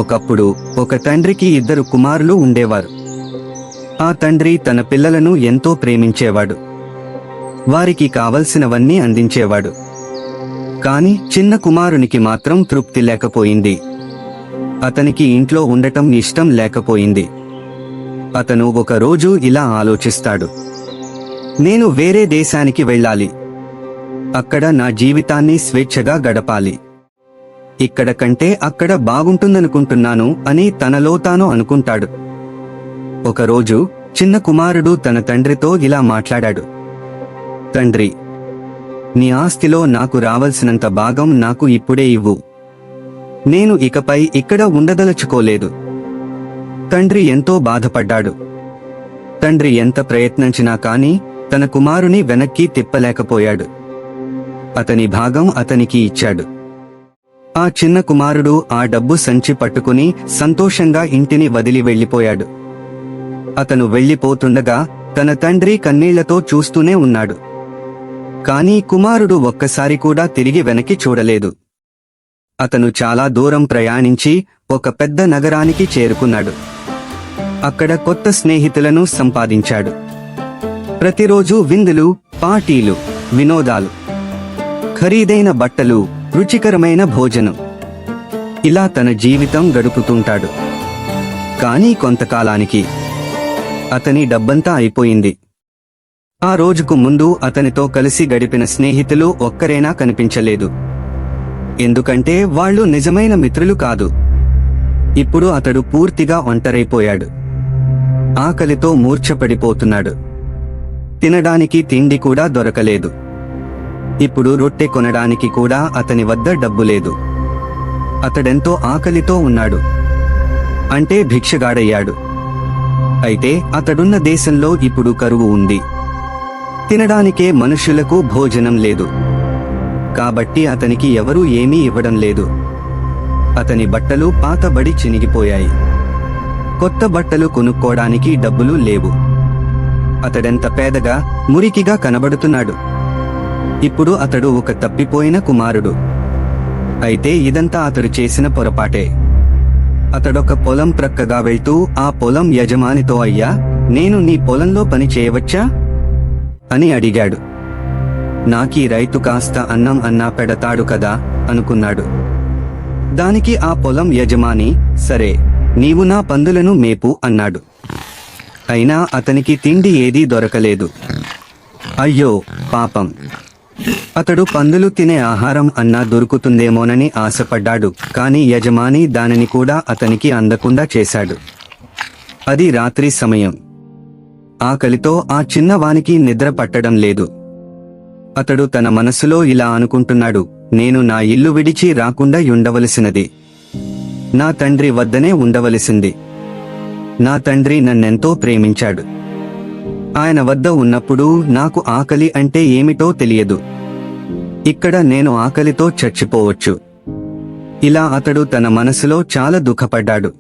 ఒకప్పుడు ఒక తండ్రికి 2 కుమారులు ఉండేవారు. ఆ తండ్రి తన పిల్లలను ఎంతో ప్రేమించేవాడు. వారికి కావలసినవన్నీ అందించేవాడు. కాని చిన్న కుమారునికి మాత్రం తృప్తి లేకపోయింది. అతనికి ఇంట్లో ఉండటం ఇష్టం లేకపోయింది. అతను ఒక రోజు ఇలా ఆలోచిస్తాడు, నేను వేరే దేశానికి వెళ్ళాలి. అక్కడ నా జీవితాన్ని స్వేచ్ఛగా గడపాలి. ఇక్కడ కంటే అక్కడ బాగుంటుందనుకుంటున్నాను అని తనలో తాను అనుకుంటాడు. ఒకరోజు చిన్న కుమారుడు తన తండ్రితో ఇలా మాట్లాడాడు, తండ్రి, నీ ఆస్తిలో నాకు రావలసినంత భాగం నాకు ఇప్పుడే ఇవ్వు. నేను ఇకపై ఇక్కడ ఉండదలుచుకోలేదు. తండ్రి ఎంతో బాధపడ్డాడు. తండ్రి ఎంత ప్రయత్నించినా కాని తన కుమారుని వెనక్కి తిప్పలేకపోయాడు. అతని భాగం అతనికి ఇచ్చాడు. ఆ చిన్న కుమారుడు ఆ డబ్బు సంచి పట్టుకుని సంతోషంగా ఇంటిని వదిలి వెళ్ళిపోయాడు. అతను వెళ్ళిపోతుండగా తన తండ్రి కన్నీళ్లతో చూస్తూనే ఉన్నాడు. కాని కుమారుడు ఒక్కసారి కూడా తిరిగి వెనక్కి చూడలేదు. అతను చాలా దూరం ప్రయాణించి ఒక పెద్ద నగరానికి చేరుకున్నాడు. అక్కడ కొత్త స్నేహితులను సంపాదించాడు. ప్రతిరోజు విందులు, పార్టీలు, వినోదాలు, ఖరీదైన బట్టలు, రుచికరమైన భోజనం, ఇలా తన జీవితం గడుపుతుంటాడు. కానీ కొంతకాలానికి అతని డబ్బంతా అయిపోయింది. ఆ రోజుకు ముందు అతనితో కలిసి గడిపిన స్నేహితులు ఒక్కరైనా కనిపించలేదు. ఎందుకంటే వాళ్ళు నిజమైన మిత్రులు కాదు. ఇప్పుడు అతడు పూర్తిగా ఒంటరైపోయాడు. ఆకలితో మూర్ఛపడిపోతున్నాడు. తినడానికి తిండి కూడా దొరకలేదు. ఇప్పుడు రొట్టె కొనడానికి కూడా అతని వద్ద డబ్బు లేదు. అతడెంతో ఆకలితో ఉన్నాడు. అంటే భిక్షగాడయ్యాడు. అయితే అతడున్న దేశంలో ఇప్పుడు కరువు ఉంది. తినడానికే మనుషులకు భోజనం లేదు. కాబట్టి అతనికి ఎవరూ ఏమీ ఇవ్వడం లేదు. అతని బట్టలు పాతబడి చినిగిపోయాయి. కొత్త బట్టలు కొనుక్కోడానికి డబ్బులు లేవు. అతడెంత పేదగా, మురికిగా కనబడుతున్నాడు. ఇప్పుడు అతడు ఒక తప్పిపోయిన కుమారుడు. అయితే ఇదంతా అతడు చేసిన పొరపాటే. అతడొక పొలం ప్రక్కగా వెళ్తూ ఆ పొలం యజమానితో, అయ్యా, నేను నీ పొలంలో పని చేయవచ్చా అని అడిగాడు. నాకీ రైతు కాస్త అన్నం అన్నా పెడతాడు కదా అనుకున్నాడు. దానికి ఆ పొలం యజమాని, సరే, నీవు నా పందులను మేపు అన్నాడు. అయినా అతనికి తిండి ఏదీ దొరకలేదు. అయ్యో పాపం! అతడు పందులు తినే ఆహారం అన్నా దొరుకుతుందేమోనని ఆశపడ్డాడు. కాని యజమాని దానిని కూడా అతనికి అందకుండా చేశాడు. అది రాత్రి సమయం. ఆకలితో ఆ చిన్నవానికి నిద్ర పట్టడం లేదు. అతడు తన మనసులో ఇలా అనుకుంటున్నాడు, నేను నా ఇల్లు విడిచి రాకుండా ఉండవలసినది. నా తండ్రి వద్దనే ఉండవలసింది. నా తండ్రి నన్నెంతో ప్రేమించాడు. ఆయన వద్ద ఉన్నప్పుడు నాకు ఆకలి అంటే ఏమిటో తెలియదు. ఇక్కడ నేను ఆకలితో చచ్చిపోవచ్చు. ఇలా అతడు తన మనసులో చాలా దుఃఖపడ్డాడు.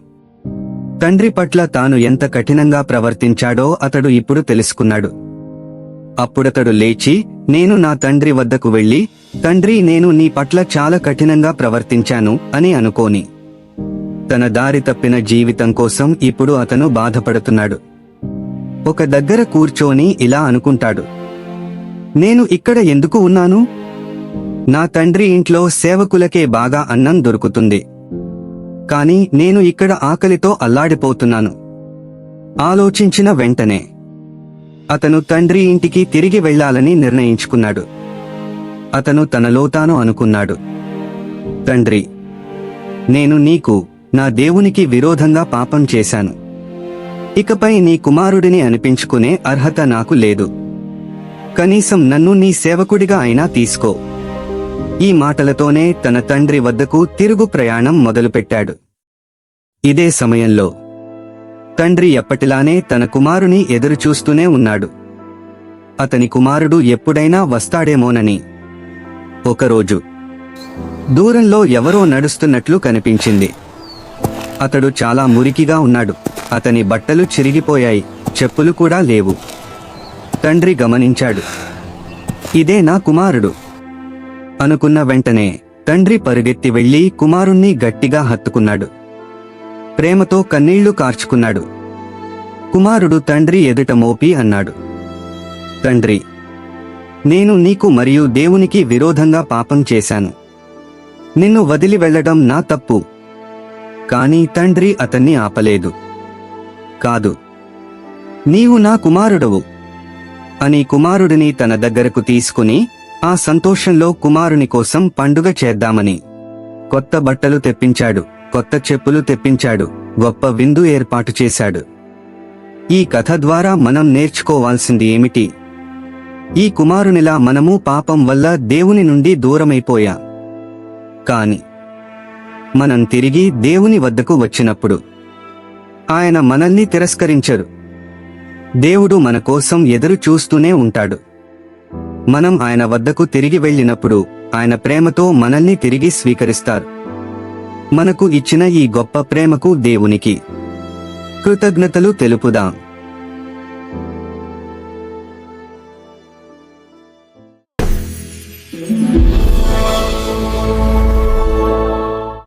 తండ్రి పట్ల తాను ఎంత కఠినంగా ప్రవర్తించాడో అతడు ఇప్పుడు తెలుసుకున్నాడు. అప్పుడతడు లేచి, నేను నా తండ్రి వద్దకు వెళ్ళి, తండ్రి, నేను నీ పట్ల చాలా కఠినంగా ప్రవర్తించాను అని అనుకోని. తన దారి తప్పిన జీవితం కోసం ఇప్పుడు అతను బాధపడుతున్నాడు. ఒక దగ్గర కూర్చొని ఇలా అనుకుంటాడు, నేను ఇక్కడ ఎందుకు ఉన్నాను? నా తండ్రి ఇంట్లో సేవకులకే బాగా అన్నం దొరుకుతుంది. కాని నేను ఇక్కడ ఆకలితో అల్లాడిపోతున్నాను. ఆలోచించిన వెంటనే అతను తండ్రి ఇంటికి తిరిగి వెళ్ళాలని నిర్ణయించుకున్నాడు. అతను తనలో తాను అనుకున్నాడు, తండ్రి, నేను నీకు, నా దేవునికి విరోధంగా పాపం చేశాను. ఇకపై నీ కుమారుడిని అనిపించుకునే అర్హత నాకు లేదు. కనీసం నన్ను నీ సేవకుడిగా అయినా తీసుకో. ఈ మాటలతోనే తన తండ్రి వద్దకు తిరుగు ప్రయాణం మొదలుపెట్టాడు. ఇదే సమయంలో తండ్రి ఎప్పటిలానే తన కుమారుని ఎదురుచూస్తూనే ఉన్నాడు. అతని కుమారుడు ఎప్పుడైనా వస్తాడేమోనని. ఒకరోజు దూరంలో ఎవరో నడుస్తున్నట్లు కనిపించింది. అతడు చాలా మురికిగా ఉన్నాడు. అతని బట్టలు చిరిగిపోయాయి, చెప్పులు కూడా లేవు. తండ్రి గమనించాడు. ఇదే నా కుమారుడు అనుకున్న వెంటనే తండ్రి పరుగెత్తి వెళ్లి కుమారుణ్ణి గట్టిగా హత్తుకున్నాడు. ప్రేమతో కన్నీళ్లు కార్చుకున్నాడు. కుమారుడు తండ్రి ఎదుట మోపి అన్నాడు, తండ్రి, నేను నీకు మరియు దేవునికి విరోధంగా పాపం చేశాను. నిన్ను వదిలి వెళ్ళడం నా తప్పు. కాని తండ్రి అతన్ని ఆపలేదు. కాదు, నీవు నా కుమారుడవు అని కుమారుడిని తన దగ్గరకు తీసుకుని ఆ సంతోషంలో కుమారుని కోసం పండుగ చేద్దామని కొత్త బట్టలు తెప్పించాడు, కొత్త చెప్పులు తెప్పించాడు, గొప్ప విందు ఏర్పాటు చేశాడు. ఈ కథ ద్వారా మనం నేర్చుకోవాల్సింది ఏమిటి? ఈ కుమారునిలా మనము పాపం వల్ల దేవుని నుండి దూరమైపోయాం. కాని మనం తిరిగి దేవుని వద్దకు వచ్చినప్పుడు ఆయన మనల్ని తిరస్కరించరు. దేవుడు మన కోసం ఎదురు చూస్తూనే ఉంటాడు. మనం ఆయన వద్దకు తిరిగి వెళ్ళినప్పుడు ఆయన ప్రేమతో మనల్ని తిరిగి స్వీకరిస్తారు. మనకు ఇచ్చిన ఈ గొప్ప ప్రేమకు దేవునికి కృతజ్ఞతలు తెలుపుదాం.